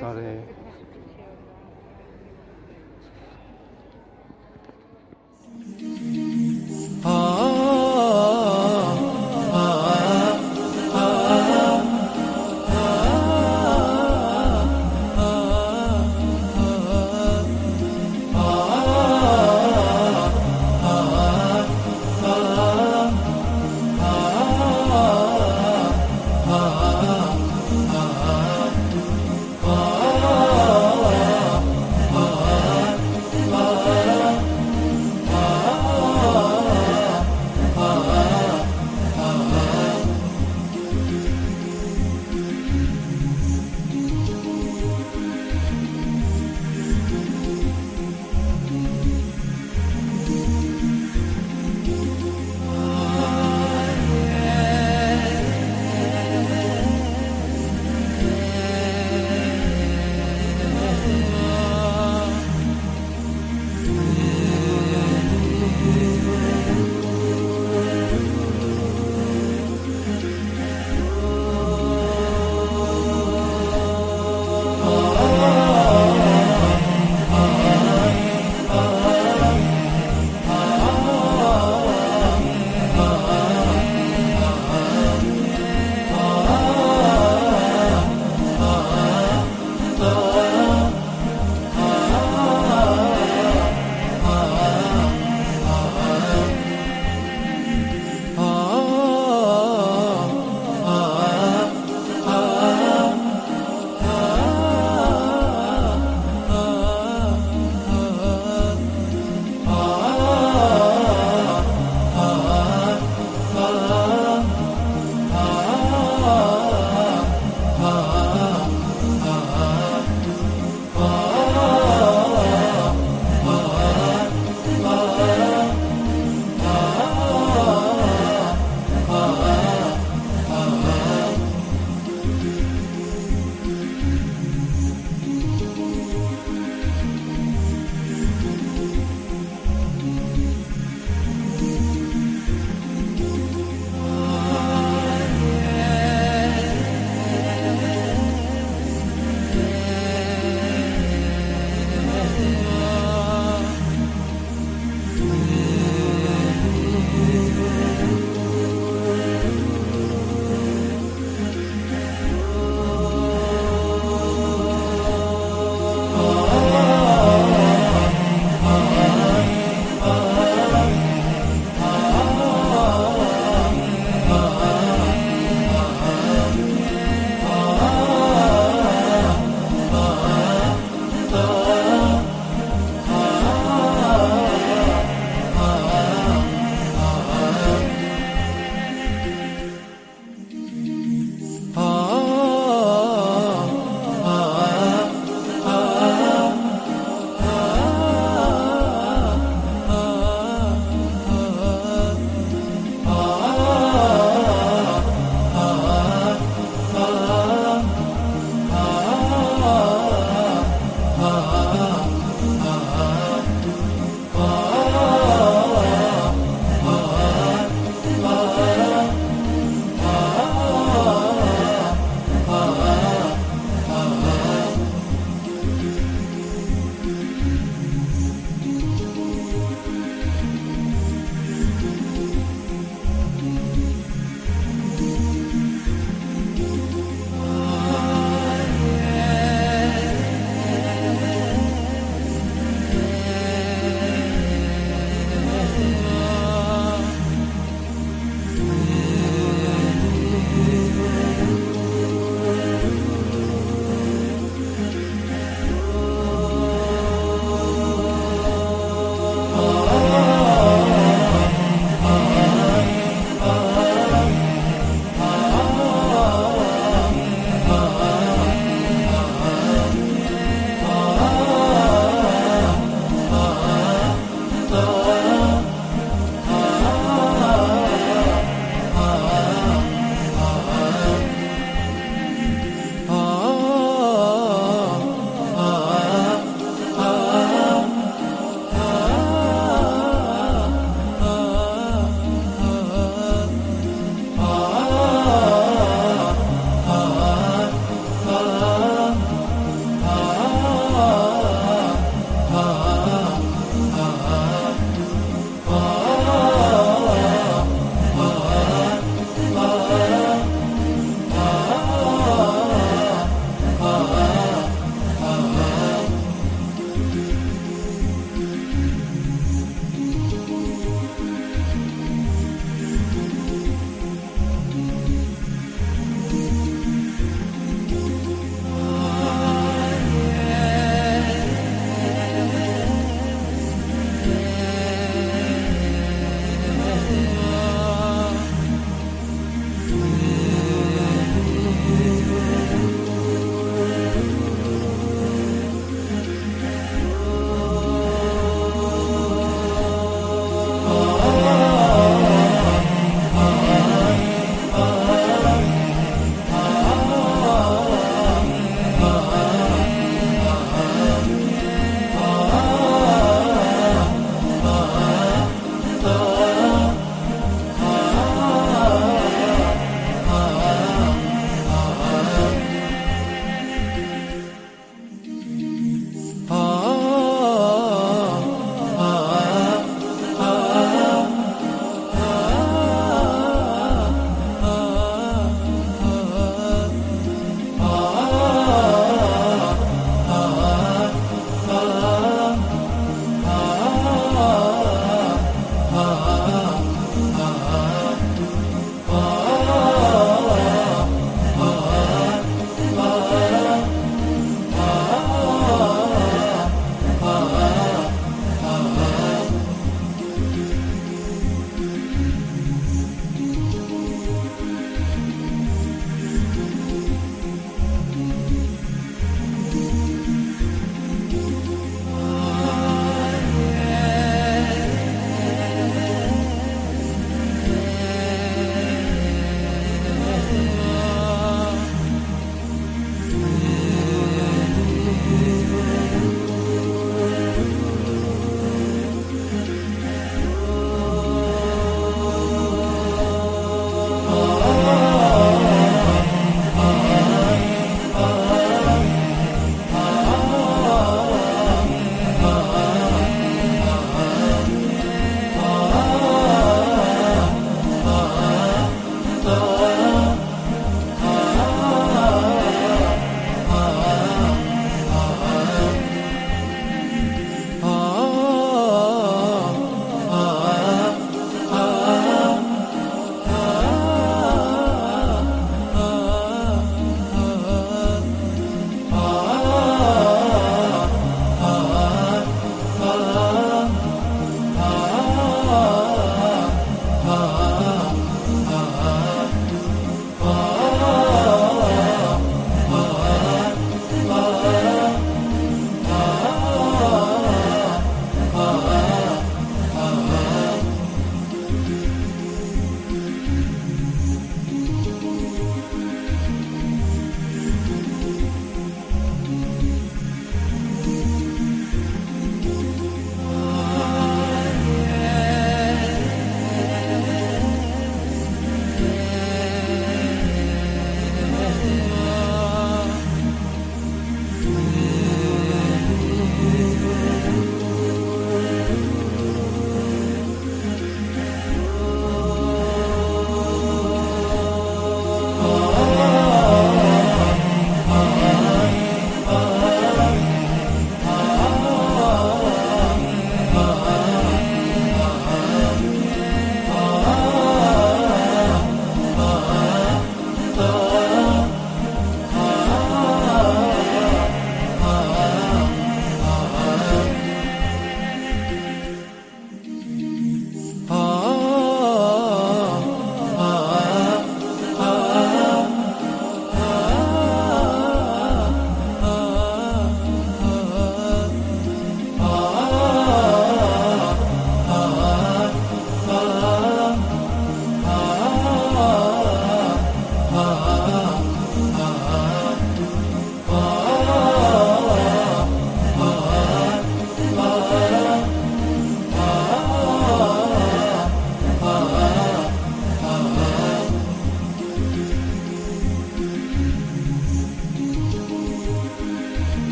Sorry.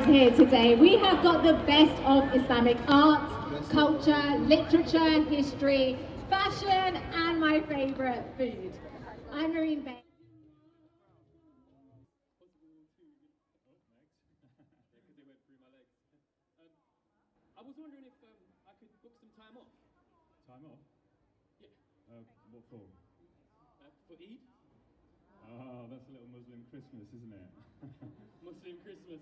vibes here today. We have got the best of Islamic art, culture, literature, history, fashion, and my favourite, food. I'm Marine Bay. I was wondering if I could book some time off. Time off? Yeah. What for? For Eid? Oh, that's a little Muslim Christmas, isn't it? Muslim Christmas.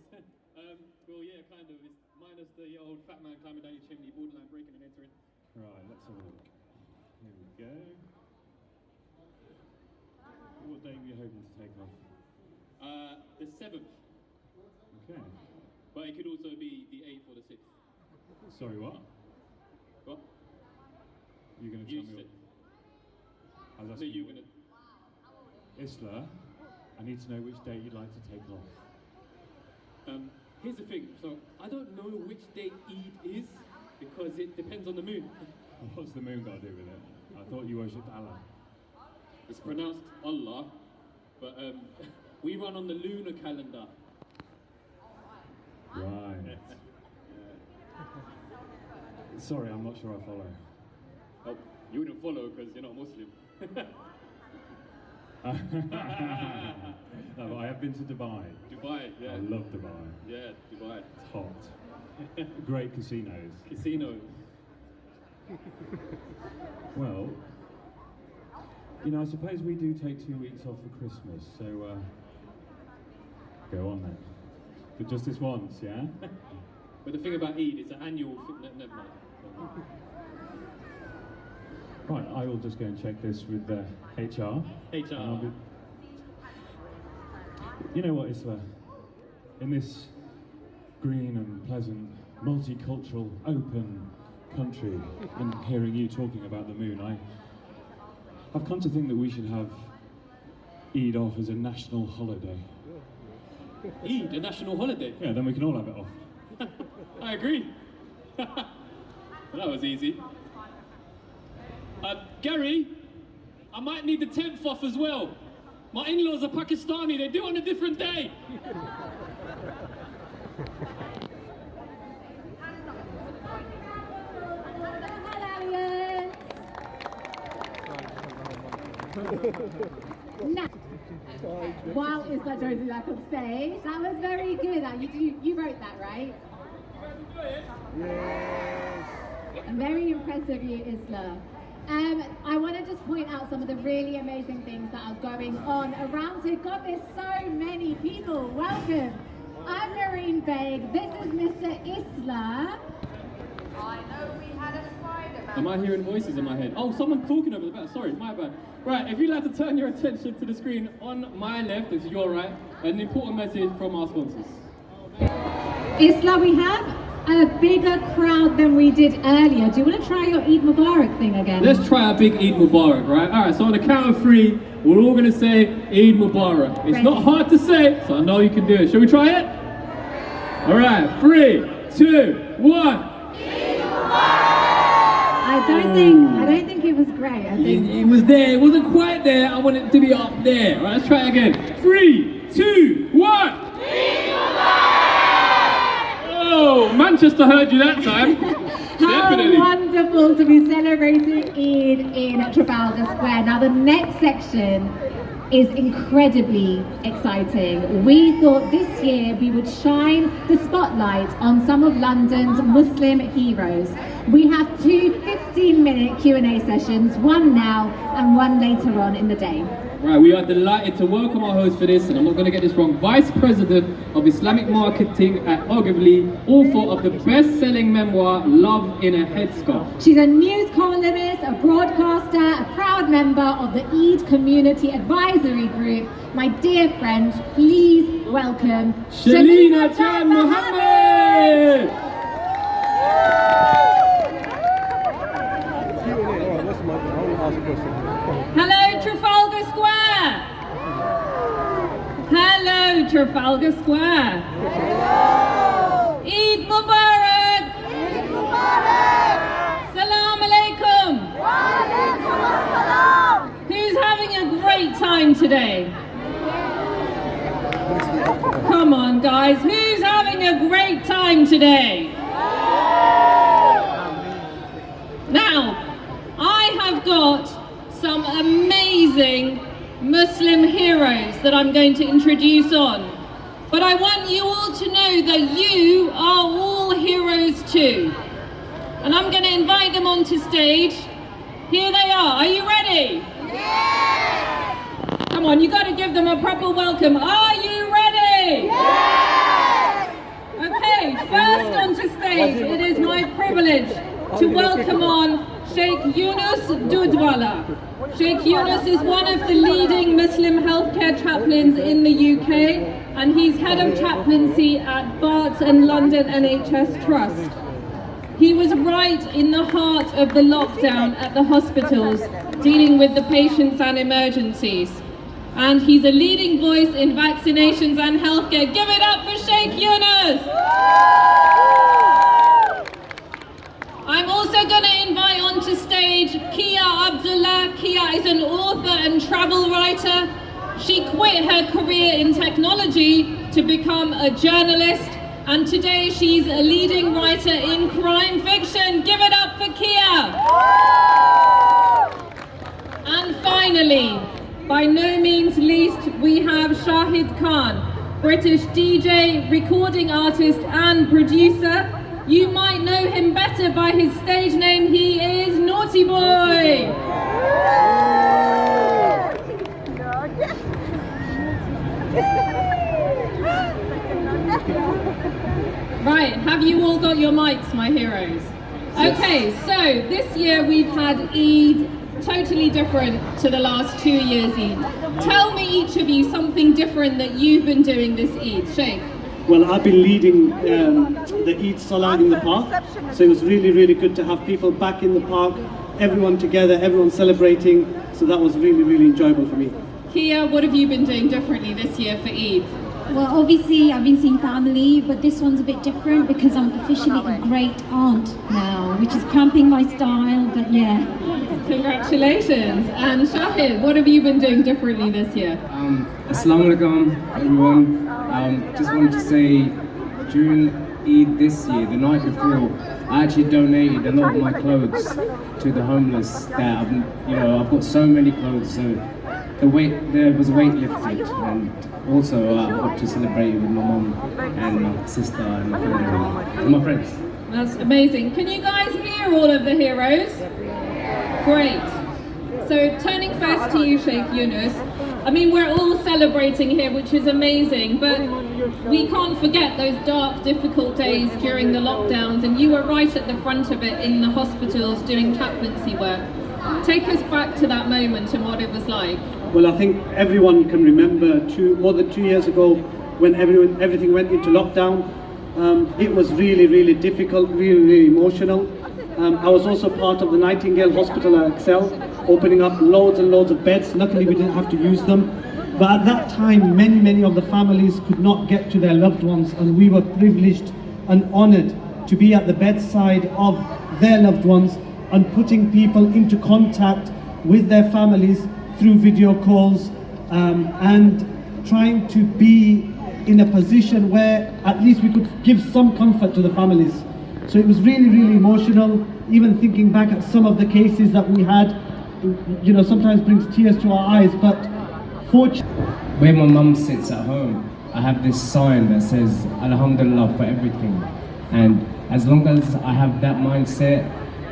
Well, yeah, kind of. It's minus the old fat man climbing down your chimney, borderline breaking and entering. Right, let's have a look. Here we go. What date were you hoping to take off? The 7th. Okay. But it could also be the 8th or the 6th. Sorry, what? What? You're going to You tell me said. what? No, you're going to. Isla, I need to know which date you'd like to take off. Here's the thing. So, I don't know which date Eid is because it depends on the moon. What's the moon got to do with it? I thought you worshipped Allah. It's pronounced Allah, but we run on the lunar calendar. Right. Sorry, I'm not sure I follow. Oh, you wouldn't follow because you're not Muslim. No, but I have been to Dubai. Dubai, yeah. I love Dubai. Yeah, Dubai. It's hot. Great casinos. Casinos. Well, you know, I suppose we do take 2 weeks off for Christmas, so go on then. But just this once, yeah? But the thing about Eid, it's an annual thing. Never mind. Right, I will just go and check this with HR. HR. You know what, Isla? In this green and pleasant, multicultural, open country, and hearing you talking about the moon, I've come to think that we should have Eid off as a national holiday. Eid, a national holiday? Yeah, then we can all have it off. I agree. Well, that was easy. Gary, I might need the 10th off as well. My in-laws are Pakistani, they do it on a different day. Now, while Isla Josie back on stage, that was very good. You wrote that, right? Yes. Very impressive, you, Isla. I want to just point out some of the really amazing things that are going on around here. God, there's so many people. Welcome. I'm Noreen Beg. This is Mr. Isla. I know we had a Spider-Man. Am I hearing voices in my head? Oh, someone's talking over the back. Sorry, my bad. Right, if you'd like to turn your attention to the screen on my left, it's your right, an important message from our sponsors. Isla, we have a bigger crowd than we did earlier. Do you want to try your Eid Mubarak thing again? Let's try a big Eid Mubarak, right? All right, so on the count of 3, we're all going to say Eid Mubarak. It's Ready. not hard to say, so I know you can do it. Shall we try it? All right, 3, 2, 1. I don't think it was great. I think It was there, it wasn't quite there. I want it to be up there. All right, let's try it again. 3, 2, 1. Oh, Manchester heard you that time. how Definitely. wonderful to be celebrating Eid in Trafalgar Square. Now the next section is incredibly exciting. We thought this year we would shine the spotlight on some of London's Muslim heroes. We have 2 15-minute Q&A sessions, one now and one later on in the day. Right, we are delighted to welcome our host for this, and I'm not going to get this wrong, Vice President of Islamic Marketing at Ogilvy, author of the best-selling memoir, Love in a Headscarf. She's a news columnist, a broadcaster, a proud member of the Eid Community Advisory Group. My dear friend, please welcome Shalina Chan Mohammed! Hello, Trafalgar Square! Hello, Trafalgar Square! Hello! Eid Mubarak! Eid Mubarak! Assalamu alaikum! Wa alaikum assalam! Who's having a great time today? Come on, guys, who's having a great time today? Now, I have got some amazing Muslim heroes that I'm going to introduce on. But I want you all to know that you are all heroes too. And I'm going to invite them onto stage. Here they are. Are you ready? Yes! Come on, you got to give them a proper welcome. Are you ready? Yes! Okay, first onto stage, it is my privilege to welcome on Sheikh Yunus Dudwala. Sheikh Yunus is one of the leading Muslim healthcare chaplains in the UK, and he's head of chaplaincy at Barts and London NHS Trust. He was right in the heart of the lockdown at the hospitals, dealing with the patients and emergencies. And he's a leading voice in vaccinations and healthcare. Give it up for Sheikh Yunus! I'm also going to invite onto stage Kia Abdullah. Kia is an author and travel writer. She quit her career in technology to become a journalist, and today she's a leading writer in crime fiction. Give it up for Kia! And finally, by no means least, we have Shahid Khan, British DJ, recording artist and producer. You might know him better by his stage name. He is Naughty Boy. Right, have you all got your mics, my heroes? Okay, so this year we've had Eid totally different to the last 2 years Eid. Tell me, each of you, something different that you've been doing this Eid. Sheikh. Well, I've been leading the Eid Salah in the park, so it was really, really good to have people back in the park, everyone together, everyone celebrating, so that was really, really enjoyable for me. Kia, what have you been doing differently this year for Eid? Well, obviously I've been seeing family, but this one's a bit different because I'm officially a great aunt now, which is cramping my style, but yeah. Congratulations. And Shahid, what have you been doing differently this year? Assalamu alaikum, everyone. Just wanted to say, during Eid this year, the night before, I actually donated a lot of my clothes to the homeless. That I've got so many clothes, so there was a weight lifted, and also I got to celebrate with my mum and my sister and my family and my friends. That's amazing. Can you guys hear all of the heroes? Great. So turning first to you, Sheikh Yunus. I mean, we're all celebrating here, which is amazing, but we can't forget those dark, difficult days during the lockdowns, and you were right at the front of it in the hospitals doing chaplaincy work. Take us back to that moment and what it was like. Well, I think everyone can remember more than 2 years ago when everything went into lockdown. It was really, really difficult, really, really emotional. I was also part of the Nightingale Hospital at Excel, opening up loads and loads of beds. Luckily we didn't have to use them. But at that time, many of the families could not get to their loved ones, and we were privileged and honoured to be at the bedside of their loved ones and putting people into contact with their families through video calls, and trying to be in a position where at least we could give some comfort to the families. So it was really, really emotional. Even thinking back at some of the cases that we had, sometimes brings tears to our eyes, but fortunately... Where my mum sits at home, I have this sign that says Alhamdulillah for everything. And as long as I have that mindset,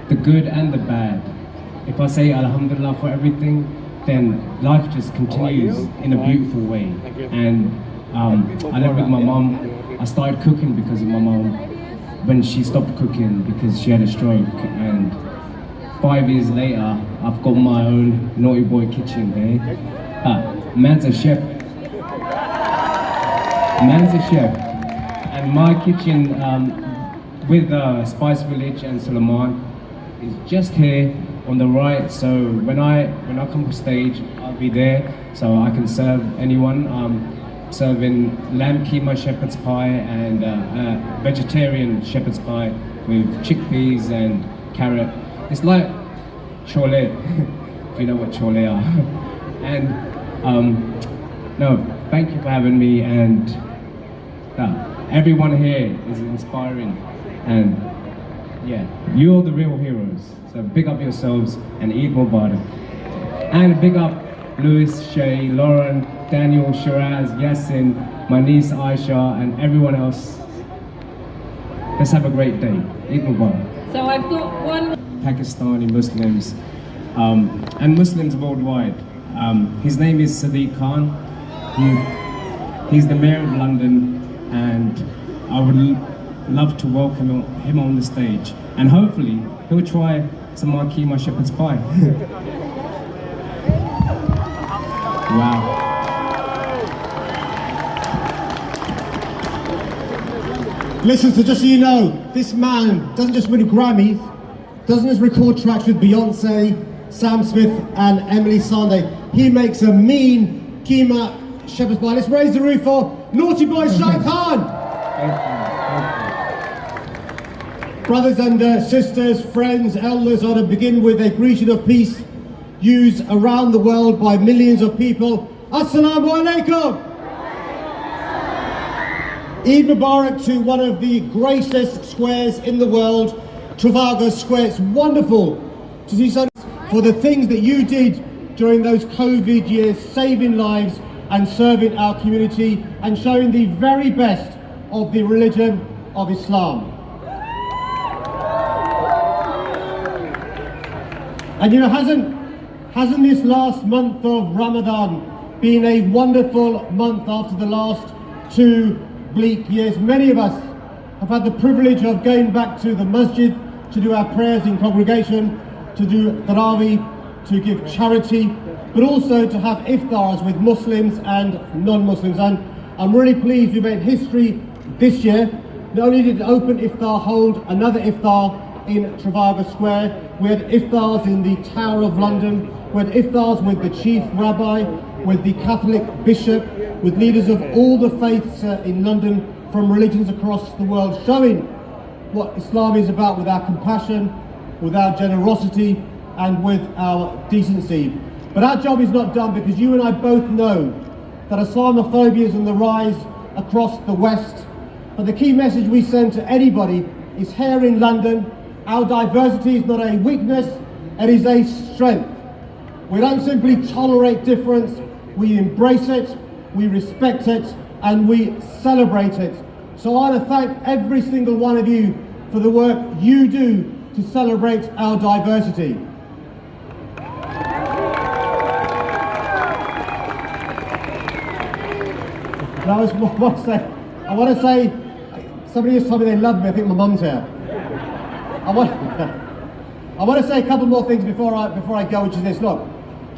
the good and the bad, if I say Alhamdulillah for everything, then life just continues in a beautiful way. And I lived with my mum. I started cooking because of my mum when she stopped cooking because she had a stroke. And 5 years later, I've got my own naughty boy kitchen, man's a chef. Man's a chef. And my kitchen with Spice Village and Suleiman is just here on the right. So when I come to stage, I'll be there so I can serve anyone. Serving lamb keema shepherd's pie and vegetarian shepherd's pie with chickpeas and carrot. It's like chole, if you know what chole are. And no, thank you for having me, and everyone here is inspiring, and yeah, you're the real heroes. So big up yourselves and Eid Mubarak. And big up Louis, Shay, Lauren, Daniel, Shiraz, Yasin, my niece Aisha, and everyone else. Let's have a great day. Eid Mubarak. So I've got one. Pakistani Muslims and Muslims worldwide. His name is Sadiq Khan. He's the Mayor of London, and I would love to welcome him on the stage. And hopefully he'll try some marquee my shepherd's pie. Wow. Listen, so just so you know, this man doesn't just win Grammys, doesn't just record tracks with Beyonce, Sam Smith and Emily Sandé. He makes a mean keema shepherd's pie. Let's raise the roof for Naughty Boy Shah Khan! Brothers and sisters, friends, elders, I want to begin with a greeting of peace used around the world by millions of people. Assalamu alaikum! Eid Mubarak to one of the greatest squares in the world, Trafalgar Square. It's wonderful to see some for the things that you did during those COVID years, saving lives and serving our community and showing the very best of the religion of Islam. And you know, hasn't this last month of Ramadan been a wonderful month after the last 2 bleak years? Many of us have had the privilege of going back to the masjid to do our prayers in congregation, to do tarawih, to give charity, but also to have iftars with Muslims and non-Muslims. And I'm really pleased we made history this year. Not only did Open Iftar hold another iftar in Trafalgar Square, we had iftars in the Tower of London, we had iftars with the chief rabbi, with the Catholic bishop, with leaders of all the faiths in London from religions across the world, showing what Islam is about with our compassion, with our generosity and with our decency. But our job is not done, because you and I both know that Islamophobia is on the rise across the West. But the key message we send to anybody is here in London, our diversity is not a weakness, it is a strength. We don't simply tolerate difference, we embrace it, we respect it, and we celebrate it. So I want to thank every single one of you for the work you do to celebrate our diversity. I want to say, somebody just told me they love me. I think my mum's here. I want to say a couple more things before I go, which is this. Look,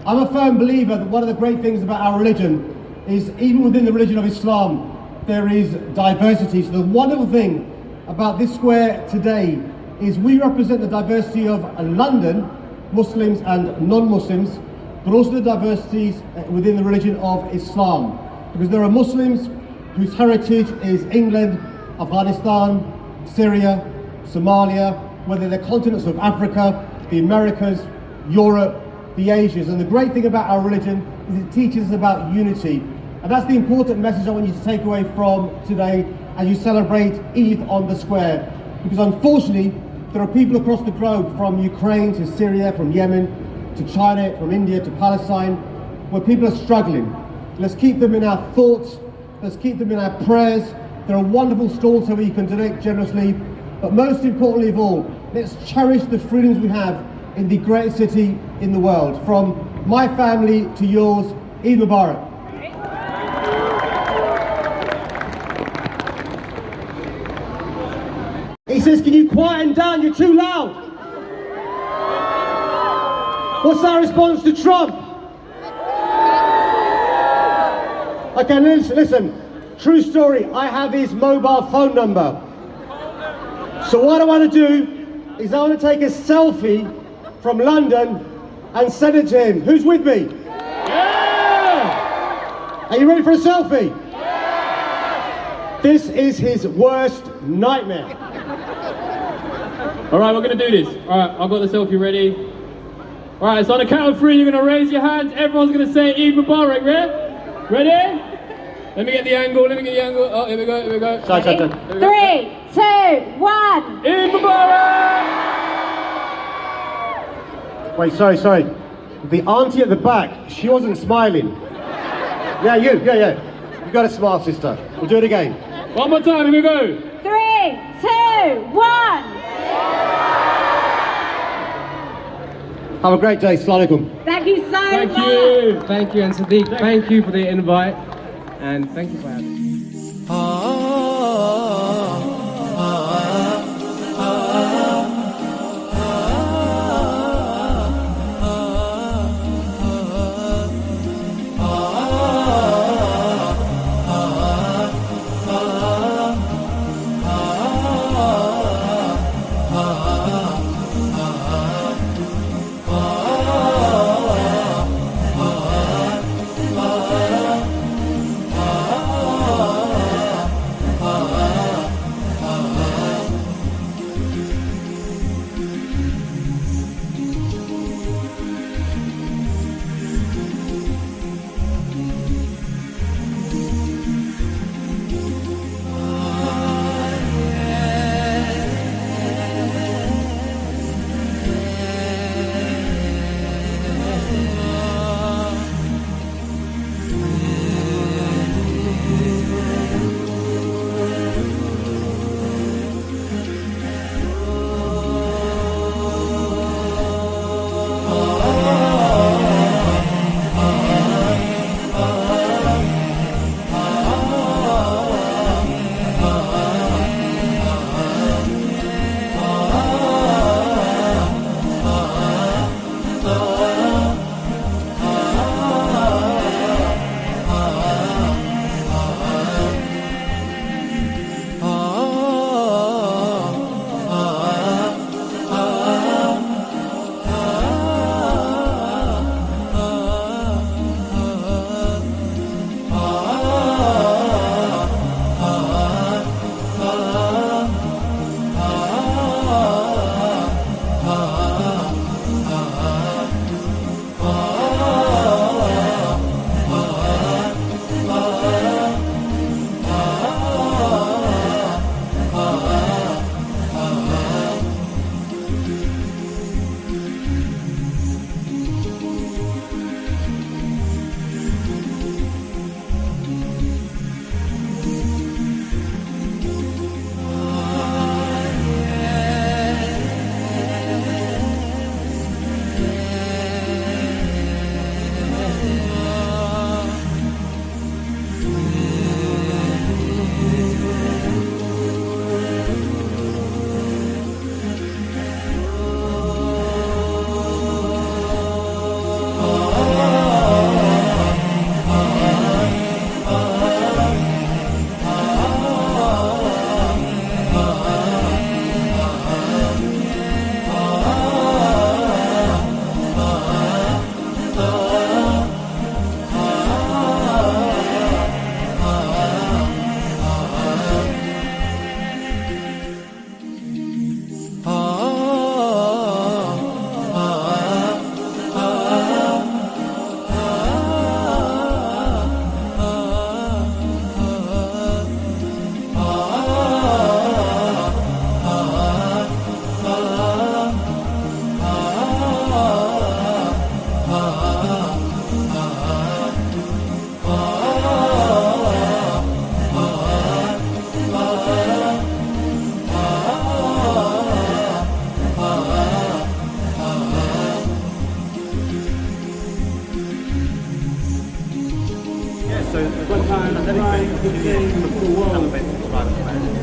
I'm a firm believer that one of the great things about our religion is, even within the religion of Islam, there is diversity. So the wonderful thing about this square today is we represent the diversity of London, Muslims and non-Muslims, but also the diversities within the religion of Islam. Because there are Muslims whose heritage is England, Afghanistan, Syria, Somalia, whether they're continents of Africa, the Americas, Europe, the Asias. And the great thing about our religion is it teaches us about unity. And that's the important message I want you to take away from today as you celebrate Eid on the square. Because unfortunately, there are people across the globe, from Ukraine to Syria, from Yemen to China, from India to Palestine, where people are struggling. Let's keep them in our thoughts, let's keep them in our prayers. There are wonderful stalls here where you can donate generously, but most importantly of all, let's cherish the freedoms we have in the greatest city in the world. From my family to yours, Eid Mubarak. He says, can you quieten down, you're too loud. What's our response to Trump? Okay, listen, true story, I have his mobile phone number. So what I want to do is I want to take a selfie from London and send it to him. Who's with me? Yeah! Are you ready for a selfie? Yeah! This is his worst nightmare. All right, we're going to do this. All right, I've got the selfie ready. All right, so on the count of 3, you're going to raise your hands. Everyone's going to say Eid Mubarak, yeah? Ready? Let me get the angle, Oh, here we go, Shine. 3, 2, 1. Eid Mubarak! Wait, sorry. The auntie at the back, she wasn't smiling. Yeah, you. You got to smile, sister. We'll do it again. One more time, here we go. 3, 2, 1. Have a great day. Assalamu alaikum. Thank you so Thank much. you. Thank you, and Sadiq, thank you for the invite, and thank you for having me.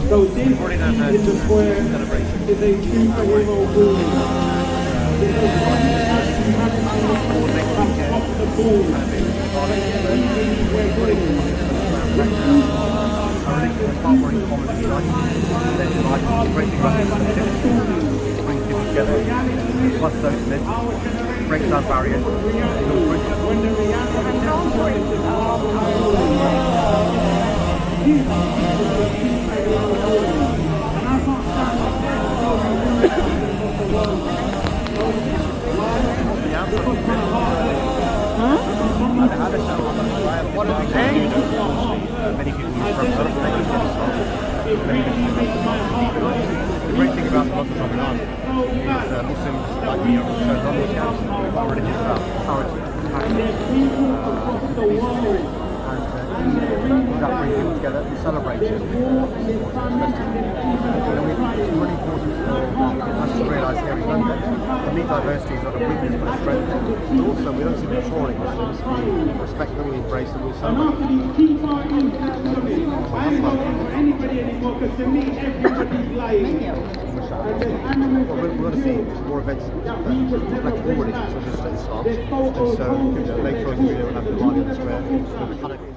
So this Eid Celebration is a superhero movie. Breaks down barriers. Huh? One of the things many people use for a lot of things. The great thing about the month of Ramadan is Muslims like me are shows on these camps. Our religion is about charity, and that brings people together and celebrate it. It's really important for us to realise here in London that meat diversity is not a weakness but a strength. And also, we don't seem to be trawling Muslims. We respect them, we embrace them, we celebrate them. We want to see more events that reflect all religions, not just Islam. And so later on, we'll have the Qawwali on the square.